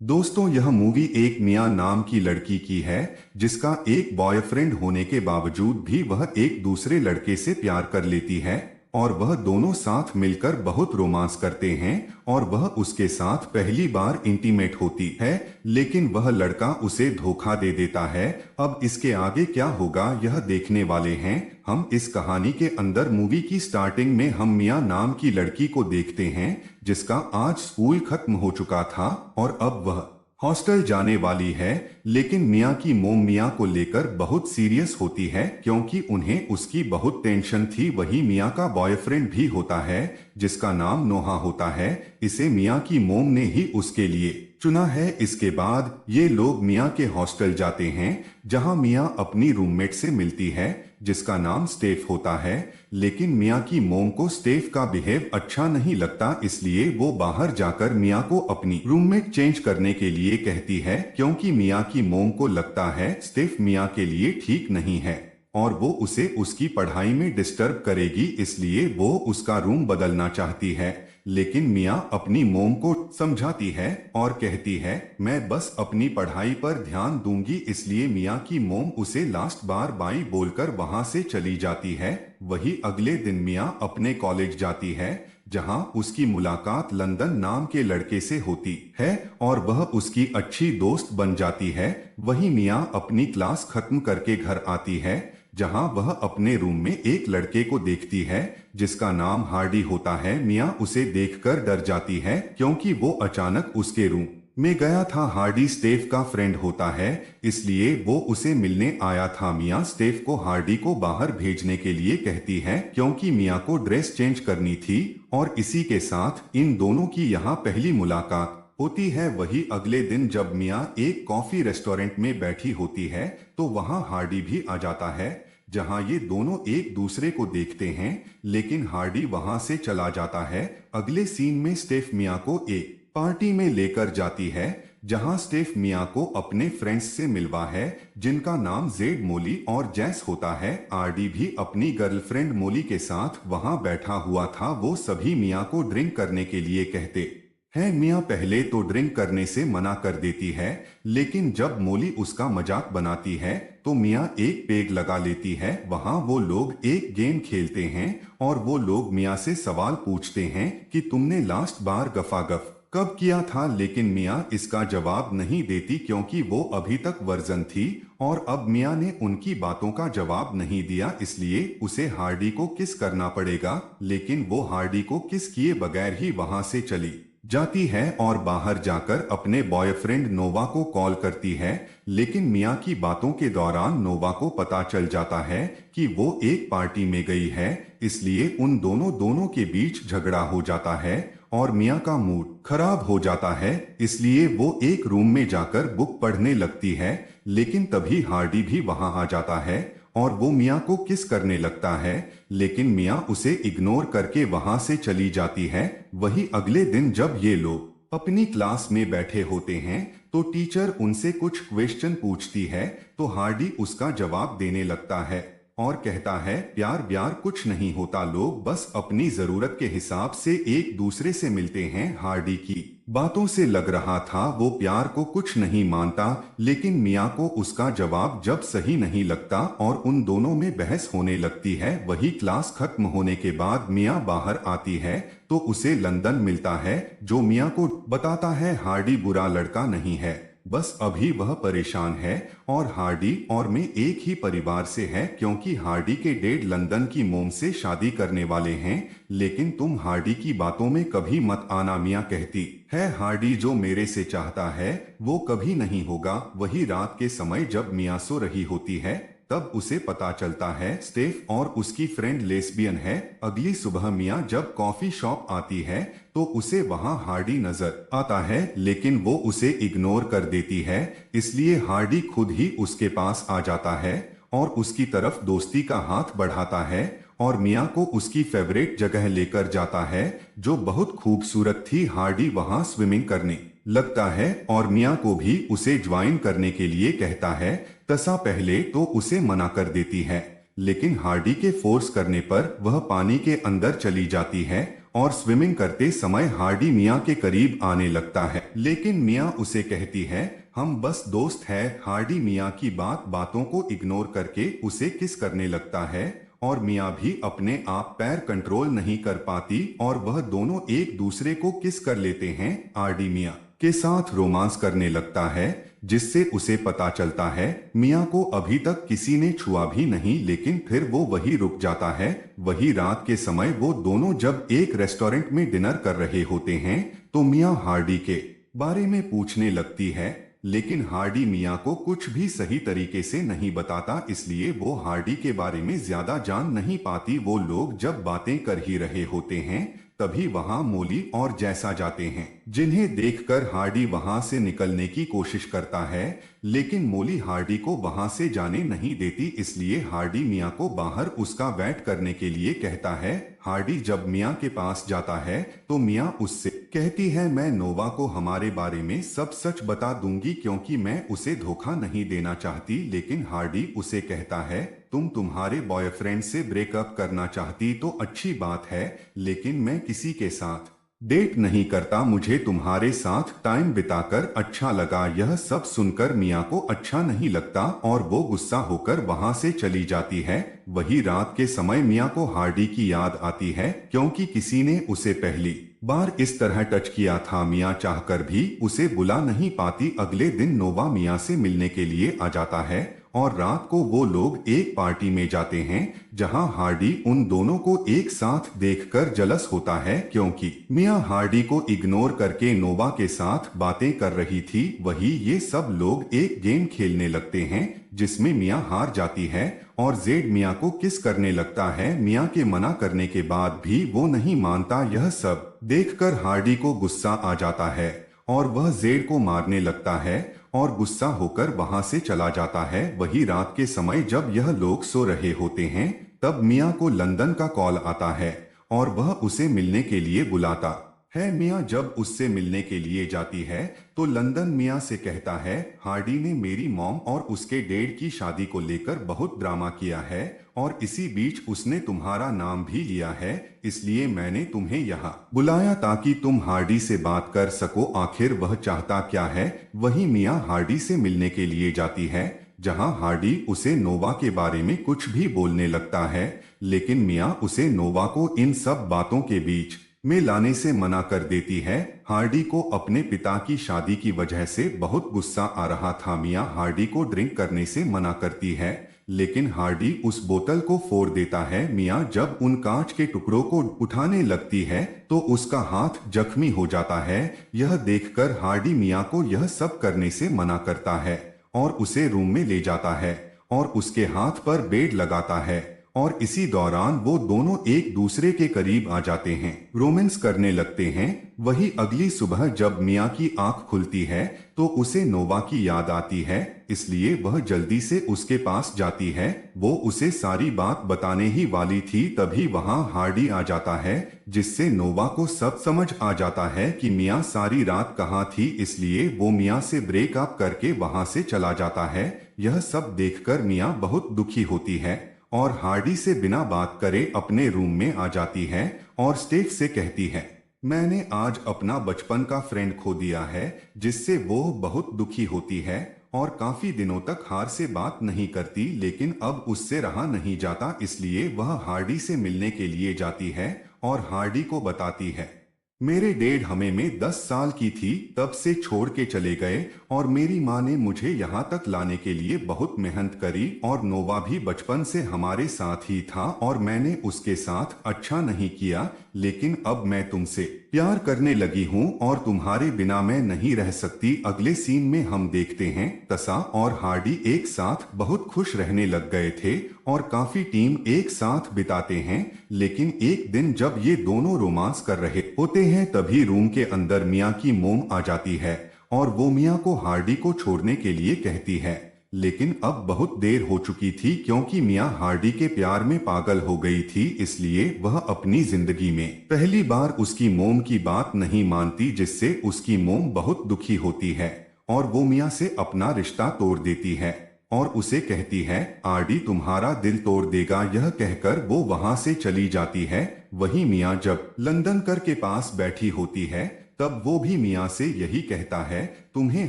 दोस्तों, यह मूवी एक मिया नाम की लड़की की है जिसका एक बॉयफ्रेंड होने के बावजूद भी वह एक दूसरे लड़के से प्यार कर लेती है और वह दोनों साथ मिलकर बहुत रोमांस करते हैं और वह उसके साथ पहली बार इंटीमेट होती है, लेकिन वह लड़का उसे धोखा दे देता है। अब इसके आगे क्या होगा यह देखने वाले हैं। हम इस कहानी के अंदर मूवी की स्टार्टिंग में हम मिया नाम की लड़की को देखते हैं जिसका आज स्कूल खत्म हो चुका था और अब वह हॉस्टल जाने वाली है। लेकिन मिया की मोम मिया को लेकर बहुत सीरियस होती है क्योंकि उन्हें उसकी बहुत टेंशन थी। वही मिया का बॉयफ्रेंड भी होता है जिसका नाम नोहा होता है। इसे मिया की मोम ने ही उसके लिए चुना है। इसके बाद ये लोग मिया के हॉस्टल जाते हैं जहां मिया अपनी रूममेट से मिलती है जिसका नाम स्टेफ होता है। लेकिन मिया की मोम को स्टेफ का बिहेव अच्छा नहीं लगता, इसलिए वो बाहर जाकर मिया को अपनी रूममेट चेंज करने के लिए कहती है क्योंकि मिया की मोम को लगता है स्टेफ मिया के लिए ठीक नहीं है और वो उसे उसकी पढ़ाई में डिस्टर्ब करेगी, इसलिए वो उसका रूम बदलना चाहती है। लेकिन मिया अपनी मोम को समझाती है और कहती है मैं बस अपनी पढ़ाई पर ध्यान दूंगी, इसलिए मिया की मोम उसे लास्ट बार बाई बोलकर वहां से चली जाती है। वही अगले दिन मिया अपने कॉलेज जाती है जहां उसकी मुलाकात लंदन नाम के लड़के से होती है और वह उसकी अच्छी दोस्त बन जाती है। वही मिया अपनी क्लास खत्म करके घर आती है जहां वह अपने रूम में एक लड़के को देखती है जिसका नाम हार्डी होता है। मिया उसे देखकर डर जाती है क्योंकि वो अचानक उसके रूम में गया था। हार्डी स्टेफ का फ्रेंड होता है, इसलिए वो उसे मिलने आया था। मिया स्टेफ को हार्डी को बाहर भेजने के लिए कहती है क्योंकि मिया को ड्रेस चेंज करनी थी और इसी के साथ इन दोनों की यहाँ पहली मुलाकात होती है। वही अगले दिन जब मिया एक कॉफी रेस्टोरेंट में बैठी होती है तो वहां हार्डी भी आ जाता है जहां ये दोनों एक दूसरे को देखते हैं, लेकिन हार्डी वहां से चला जाता है। अगले सीन में स्टेफ मिया को एक पार्टी में लेकर जाती है जहां स्टेफ मिया को अपने फ्रेंड्स से मिलवा है जिनका नाम जेड, मोली और जैस होता है। आरडी भी अपनी गर्लफ्रेंड मोली के साथ वहां बैठा हुआ था। वो सभी मिया को ड्रिंक करने के लिए कहते हैं। मिया पहले तो ड्रिंक करने से मना कर देती है, लेकिन जब मोली उसका मजाक बनाती है तो मिया एक पेग लगा लेती है। वहां वो लोग एक गेम खेलते हैं और वो लोग मिया से सवाल पूछते हैं कि तुमने लास्ट बार गफागफ कब किया था, लेकिन मिया इसका जवाब नहीं देती क्योंकि वो अभी तक वर्जन थी और अब मिया ने उनकी बातों का जवाब नहीं दिया, इसलिए उसे हार्डी को किस करना पड़ेगा। लेकिन वो हार्डी को किस किए बगैर ही वहां से चली जाती है और बाहर जाकर अपने बॉयफ्रेंड नोवा को कॉल करती है। लेकिन मिया की बातों के दौरान नोवा को पता चल जाता है कि वो एक पार्टी में गई है, इसलिए उन दोनों के बीच झगड़ा हो जाता है और मिया का मूड खराब हो जाता है, इसलिए वो एक रूम में जाकर बुक पढ़ने लगती है। लेकिन तभी हार्डी भी वहां आ जाता है और वो मिया को किस करने लगता है, लेकिन मिया उसे इग्नोर करके वहां से चली जाती है। वही अगले दिन जब ये लोग अपनी क्लास में बैठे होते हैं तो टीचर उनसे कुछ क्वेश्चन पूछती है तो हार्डी उसका जवाब देने लगता है और कहता है प्यार व्यार कुछ नहीं होता, लोग बस अपनी जरूरत के हिसाब से एक दूसरे से मिलते हैं। हार्डी की बातों से लग रहा था वो प्यार को कुछ नहीं मानता, लेकिन मिया को उसका जवाब जब सही नहीं लगता और उन दोनों में बहस होने लगती है। वही क्लास खत्म होने के बाद मिया बाहर आती है तो उसे लंदन मिलता है जो मिया को बताता है हार्डी बुरा लड़का नहीं है, बस अभी वह परेशान है और हार्डी और मैं एक ही परिवार से है क्योंकि हार्डी के डैड लंदन की मोम से शादी करने वाले हैं। लेकिन तुम हार्डी की बातों में कभी मत आना, मिया कहती है हार्डी जो मेरे से चाहता है वो कभी नहीं होगा। वही रात के समय जब मिया सो रही होती है तब उसे पता चलता है स्टेफ और उसकी फ्रेंड लेस्बियन है। अगली सुबह मिया जब कॉफी शॉप आती है तो उसे वहां हार्डी नजर आता है, लेकिन वो उसे इग्नोर कर देती है, इसलिए हार्डी खुद ही उसके पास आ जाता है और उसकी तरफ दोस्ती का हाथ बढ़ाता है और मिया को उसकी फेवरेट जगह लेकर जाता है जो बहुत खूबसूरत थी। हार्डी वहां स्विमिंग करने लगता है और मिया को भी उसे ज्वाइन करने के लिए कहता है। तसा पहले तो उसे मना कर देती है, लेकिन हार्डी के फोर्स करने पर वह पानी के अंदर चली जाती है और स्विमिंग करते समय हार्डी मियाँ के करीब आने लगता है, लेकिन मियाँ उसे कहती है हम बस दोस्त हैं। हार्डी मियाँ की बातों को इग्नोर करके उसे किस करने लगता है और मियाँ भी अपने आप पैर कंट्रोल नहीं कर पाती और वह दोनों एक दूसरे को किस कर लेते हैं। हार्डी मियाँ के साथ रोमांस करने लगता है, जिससे उसे पता चलता है मियाँ को अभी तक किसी ने छुआ भी नहीं, लेकिन फिर वो वही रुक जाता है। वही रात के समय वो दोनों जब एक रेस्टोरेंट में डिनर कर रहे होते हैं तो मियाँ हार्डी के बारे में पूछने लगती है, लेकिन हार्डी मियाँ को कुछ भी सही तरीके से नहीं बताता, इसलिए वो हार्डी के बारे में ज्यादा जान नहीं पाती। वो लोग जब बातें कर ही रहे होते हैं तभी वहां मोली और जैसा जाते हैं, जिन्हें देखकर हार्डी वहां से निकलने की कोशिश करता है, लेकिन मोली हार्डी को वहां से जाने नहीं देती, इसलिए हार्डी मियाँ को बाहर उसका वेट करने के लिए कहता है। हार्डी जब मियाँ के पास जाता है तो मियाँ उससे कहती है मैं नोवा को हमारे बारे में सब सच बता दूंगी क्योंकि मैं उसे धोखा नहीं देना चाहती, लेकिन हार्डी उसे कहता है तुम तुम्हारे बॉयफ्रेंड से ब्रेकअप करना चाहती तो अच्छी बात है, लेकिन मैं किसी के साथ डेट नहीं करता, मुझे तुम्हारे साथ टाइम बिताकर अच्छा लगा। यह सब सुनकर मियाँ को अच्छा नहीं लगता और वो गुस्सा होकर वहां से चली जाती है। वही रात के समय मियाँ को हार्डी की याद आती है क्योंकि किसी ने उसे पहली बार इस तरह टच किया था। मियाँ चाहकर भी उसे बुला नहीं पाती। अगले दिन नोवा मियाँ से मिलने के लिए आ जाता है और रात को वो लोग एक पार्टी में जाते हैं जहां हार्डी उन दोनों को एक साथ देखकर जलस होता है, क्योंकि मियाँ हार्डी को इग्नोर करके नोवा के साथ बातें कर रही थी। वही ये सब लोग एक गेम खेलने लगते हैं जिसमें मियाँ हार जाती है और जेड मियाँ को किस करने लगता है। मियाँ के मना करने के बाद भी वो नहीं मानता। यह सब देखकर हार्डी को गुस्सा आ जाता है और वह जेड को मारने लगता है और गुस्सा होकर वहां से चला जाता है। वही रात के समय जब यह लोग सो रहे होते हैं तब मियाँ को लंदन का कॉल आता है और वह उसे मिलने के लिए बुलाता है। मियाँ जब उससे मिलने के लिए जाती है तो लंदन मियाँ से कहता है हार्डी ने मेरी मॉम और उसके डैड की शादी को लेकर बहुत ड्रामा किया है और इसी बीच उसने तुम्हारा नाम भी लिया है, इसलिए मैंने तुम्हें यहाँ बुलाया ताकि तुम हार्डी से बात कर सको। आखिर वह चाहता क्या है। वही मियाँ हार्डी से मिलने के लिए जाती है जहां हार्डी उसे नोवा के बारे में कुछ भी बोलने लगता है, लेकिन मियाँ उसे नोवा को इन सब बातों के बीच में लाने से मना कर देती है। हार्डी को अपने पिता की शादी की वजह से बहुत गुस्सा आ रहा था। मियाँ हार्डी को ड्रिंक करने से मना करती है, लेकिन हार्डी उस बोतल को फोड़ देता है। मियाँ जब उन कांच के टुकड़ों को उठाने लगती है तो उसका हाथ जख्मी हो जाता है। यह देखकर हार्डी मियाँ को यह सब करने से मना करता है और उसे रूम में ले जाता है और उसके हाथ पर बेड लगाता है और इसी दौरान वो दोनों एक दूसरे के करीब आ जाते हैं, रोमांस करने लगते हैं। वही अगली सुबह जब मियाँ की आंख खुलती है तो उसे नोवा की याद आती है, इसलिए वह जल्दी से उसके पास जाती है। वो उसे सारी बात बताने ही वाली थी, तभी वहां हार्डी आ जाता है, जिससे नोवा को सब समझ आ जाता है कि मियाँ सारी रात कहाँ थी। इसलिए वो मियाँ से ब्रेकअप करके वहां से चला जाता है। यह सब देखकर मियाँ बहुत दुखी होती है और हार्डी से बिना बात करे अपने रूम में आ जाती है और स्टेफ से कहती है मैंने आज अपना बचपन का फ्रेंड खो दिया है, जिससे वो बहुत दुखी होती है और काफी दिनों तक हार से बात नहीं करती, लेकिन अब उससे रहा नहीं जाता, इसलिए वह हार्डी से मिलने के लिए जाती है और हार्डी को बताती है मेरे डैड हमें में 10 साल की थी तब से छोड़ के चले गए और मेरी माँ ने मुझे यहाँ तक लाने के लिए बहुत मेहनत करी और नोवा भी बचपन से हमारे साथ ही था और मैंने उसके साथ अच्छा नहीं किया, लेकिन अब मैं तुमसे प्यार करने लगी हूँ और तुम्हारे बिना मैं नहीं रह सकती। अगले सीन में हम देखते हैं तसा और हार्डी एक साथ बहुत खुश रहने लग गए थे और काफी टीम एक साथ बिताते हैं, लेकिन एक दिन जब ये दोनों रोमांस कर रहे होते हैं तभी रूम के अंदर मियाँ की मोम आ जाती है और वो मियाँ को हार्डी को छोड़ने के लिए कहती है, लेकिन अब बहुत देर हो चुकी थी क्योंकि मियाँ हार्डी के प्यार में पागल हो गई थी, इसलिए वह अपनी जिंदगी में पहली बार उसकी मोम की बात नहीं मानती, जिससे उसकी मोम बहुत दुखी होती है और वो मियाँ से अपना रिश्ता तोड़ देती है। और उसे कहती है हार्डी तुम्हारा दिल तोड़ देगा। यह कहकर वो वहां से चली जाती है। वही मियाँ जब लंदन कर के पास बैठी होती है तब वो भी मियाँ से यही कहता है तुम्हें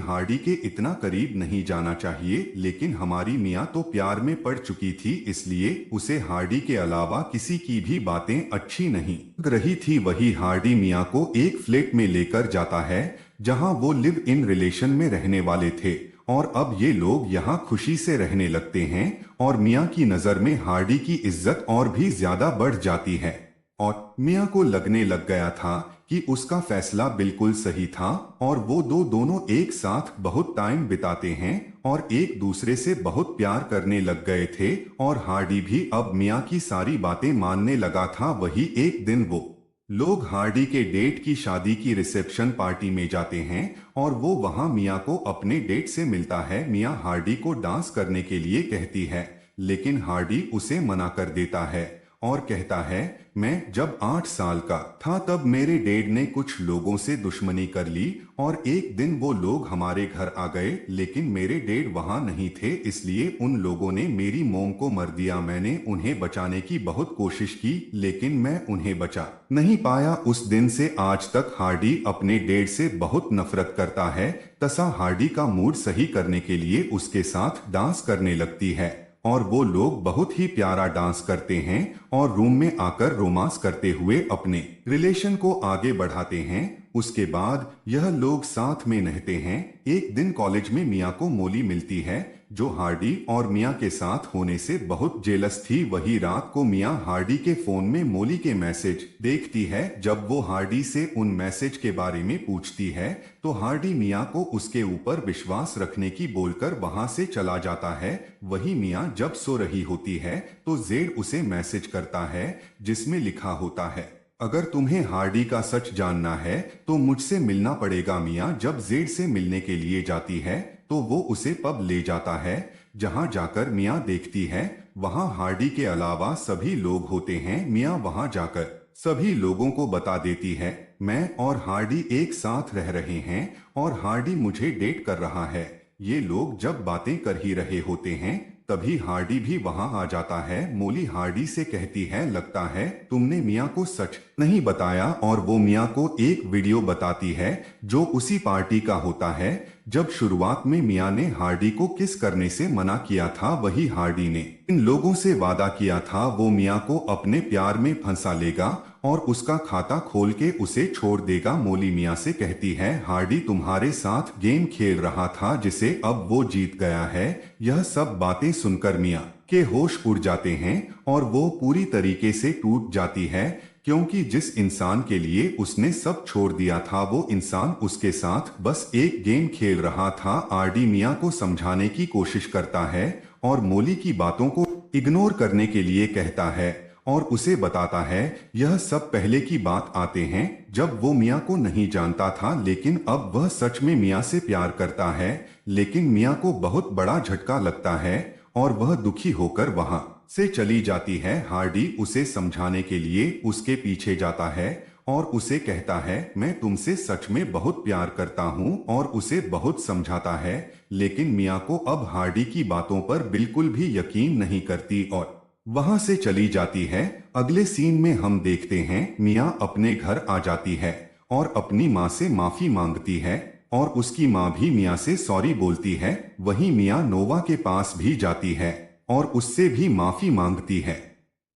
हार्डी के इतना करीब नहीं जाना चाहिए, लेकिन हमारी मियाँ तो प्यार में पड़ चुकी थी इसलिए उसे हार्डी के अलावा किसी की भी बातें अच्छी नहीं लग रही थी। वही हार्डी मियाँ को एक फ्लैट में लेकर जाता है जहाँ वो लिव इन रिलेशन में रहने वाले थे और अब ये लोग यहाँ खुशी से रहने लगते हैं और मियाँ की नज़र में हार्डी की इज्जत और भी ज्यादा बढ़ जाती है। और मियाँ को लगने लग गया था कि उसका फैसला बिल्कुल सही था और वो दोनों एक साथ बहुत टाइम बिताते हैं और एक दूसरे से बहुत प्यार करने लग गए थे और हार्डी भी अब मियाँ की सारी बातें मानने लगा था। वही एक दिन वो लोग हार्डी के डेट की शादी की रिसेप्शन पार्टी में जाते हैं और वो वहां मियाँ को अपने डेट से मिलता है। मियाँ हार्डी को डांस करने के लिए कहती है लेकिन हार्डी उसे मना कर देता है और कहता है मैं जब 8 साल का था तब मेरे डैड ने कुछ लोगों से दुश्मनी कर ली और एक दिन वो लोग हमारे घर आ गए लेकिन मेरे डैड वहां नहीं थे इसलिए उन लोगों ने मेरी मॉम को मार दिया। मैंने उन्हें बचाने की बहुत कोशिश की लेकिन मैं उन्हें बचा नहीं पाया। उस दिन से आज तक हार्डी अपने डैड से बहुत नफरत करता है। तसा हार्डी का मूड सही करने के लिए उसके साथ डांस करने लगती है और वो लोग बहुत ही प्यारा डांस करते हैं और रूम में आकर रोमांस करते हुए अपने रिलेशन को आगे बढ़ाते हैं। उसके बाद यह लोग साथ में नहाते हैं। एक दिन कॉलेज में मियाँ को मोली मिलती है जो हार्डी और मियाँ के साथ होने से बहुत जेलस थी। वही रात को मियाँ हार्डी के फोन में मोली के मैसेज देखती है। जब वो हार्डी से उन मैसेज के बारे में पूछती है तो हार्डी मियाँ को उसके ऊपर विश्वास रखने की बोलकर वहां से चला जाता है। वही मियाँ जब सो रही होती है तो जेड उसे मैसेज करता है जिसमें लिखा होता है अगर तुम्हें हार्डी का सच जानना है तो मुझसे मिलना पड़ेगा। मियाँ जब जेड से मिलने के लिए जाती है तो वो उसे पब ले जाता है जहां जाकर मियाँ देखती है वहां हार्डी के अलावा सभी लोग होते हैं। मियाँ वहां जाकर सभी लोगों को बता देती है मैं और हार्डी एक साथ रह रहे हैं और हार्डी मुझे डेट कर रहा है। ये लोग जब बातें कर ही रहे होते हैं तभी हार्डी भी वहां आ जाता है। मोली हार्डी से कहती है लगता है तुमने मियाँ को सच नहीं बताया और वो मियाँ को एक वीडियो बताती है जो उसी पार्टी का होता है जब शुरुआत में मियाँ ने हार्डी को किस करने से मना किया था। वही हार्डी ने इन लोगों से वादा किया था वो मियाँ को अपने प्यार में फंसा लेगा और उसका खाता खोल के उसे छोड़ देगा। मोली मियाँ से कहती है हार्डी तुम्हारे साथ गेम खेल रहा था जिसे अब वो जीत गया है। यह सब बातें सुनकर मियाँ के होश उड़ जाते हैं और वो पूरी तरीके से टूट जाती है क्योंकि जिस इंसान के लिए उसने सब छोड़ दिया था वो इंसान उसके साथ बस एक गेम खेल रहा था। हार्डी मियाँ को समझाने की कोशिश करता है और मोली की बातों को इग्नोर करने के लिए कहता है और उसे बताता है यह सब पहले की बात आते हैं जब वो मियाँ को नहीं जानता था लेकिन अब वह सच में मियाँ से प्यार करता है। लेकिन मियाँ को बहुत बड़ा झटका लगता है और वह दुखी होकर वहां से चली जाती है। हार्डी उसे समझाने के लिए उसके पीछे जाता है और उसे कहता है मैं तुमसे सच में बहुत प्यार करता हूँ और उसे बहुत समझाता है लेकिन मियाँ को अब हार्डी की बातों पर बिल्कुल भी यकीन नहीं करती और वहां से चली जाती है। अगले सीन में हम देखते हैं मियाँ अपने घर आ जाती है और अपनी माँ से माफी मांगती है और उसकी माँ भी मियाँ से सॉरी बोलती है। वहीं मियाँ नोवा के पास भी जाती है और उससे भी माफी मांगती है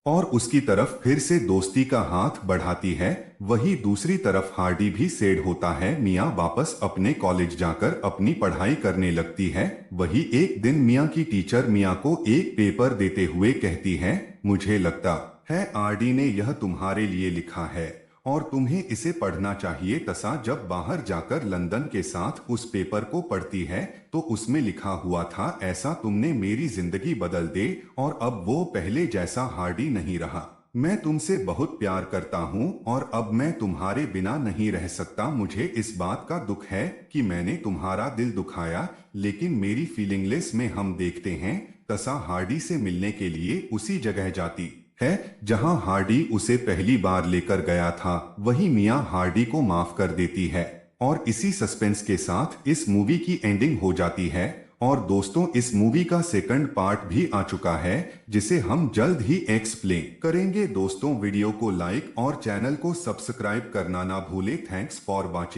और उसकी तरफ फिर से दोस्ती का हाथ बढ़ाती है। वही दूसरी तरफ हार्डी भी सैड होता है। मियाँ वापस अपने कॉलेज जाकर अपनी पढ़ाई करने लगती है। वही एक दिन मियाँ की टीचर मियाँ को एक पेपर देते हुए कहती है मुझे लगता है हार्डी ने यह तुम्हारे लिए लिखा है और तुम्हें इसे पढ़ना चाहिए। तसा जब बाहर जाकर लंदन के साथ उस पेपर को पढ़ती है तो उसमें लिखा हुआ था ऐसा तुमने मेरी जिंदगी बदल दे और अब वो पहले जैसा हार्डी नहीं रहा। मैं तुमसे बहुत प्यार करता हूँ और अब मैं तुम्हारे बिना नहीं रह सकता। मुझे इस बात का दुख है कि मैंने तुम्हारा दिल दुखाया लेकिन मेरी फीलिंगलेस में हम देखते हैं तसा हार्डी से मिलने के लिए उसी जगह जाती है जहां हार्डी उसे पहली बार लेकर गया था। वही मियाँ हार्डी को माफ कर देती है और इसी सस्पेंस के साथ इस मूवी की एंडिंग हो जाती है और दोस्तों इस मूवी का सेकंड पार्ट भी आ चुका है जिसे हम जल्द ही एक्सप्लेन करेंगे। दोस्तों वीडियो को लाइक और चैनल को सब्सक्राइब करना ना भूले। Thanks for watching.